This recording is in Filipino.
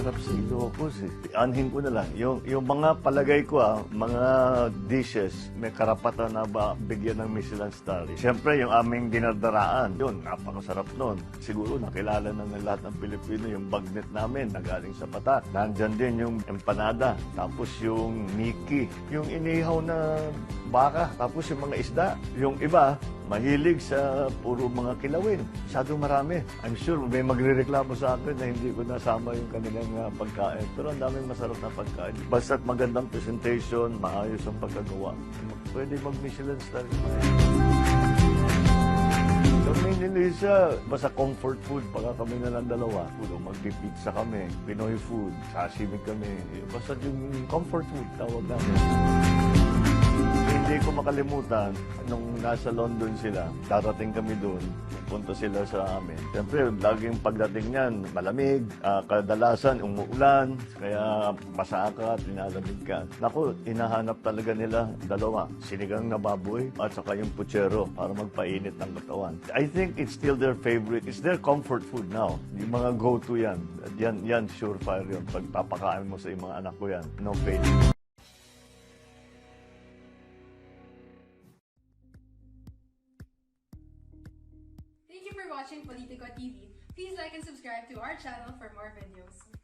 masarap sa Ilocos eh. Anhin ko na lang. Yung mga palagay ko mga dishes, may karapatan na ba bigyan ng Michelin star. Siyempre, yung aming dinardaraan, yun, napakasarap nun. Siguro nakilala na ng lahat ng Pilipino yung bagnet namin na galing sa Batat. Nandyan din yung empanada, tapos yung Miki, yung inihaw na baka, tapos yung mga isda. Yung iba, mahilig sa puro mga kilawin. Masyadong marami. I'm sure may magrereklamo sa akin na hindi ko nasama yung kanilang pagkain. Pero ang daming masarap na pagkain. Basta't magandang presentation, maayos ang pagkagawa. Pwede mag-Michelin star. Kami ni Lisa, basta comfort food, pagka kami na lang dalawa. Magpipizza kami, Pinoy food, sashimi kami. Basta yung comfort food, tawag namin. Hindi ko makalimutan, nung nasa London sila, darating kami doon, punta sila sa amin. Siyempre, laging pagdating niyan, malamig, kadalasan umuulan, kaya masaka at inalamig ka. Naku, hinahanap talaga nila dalawa, sinigang na baboy at saka yung puchero para magpainit ng katawan. I think it's still their favorite, it's their comfort food now. Yung mga go-to yan. Yan, surefire yun. Pagpapakain mo sa mga anak ko yan, no fail. Thank you for watching Politico TV. Please like and subscribe to our channel for more videos.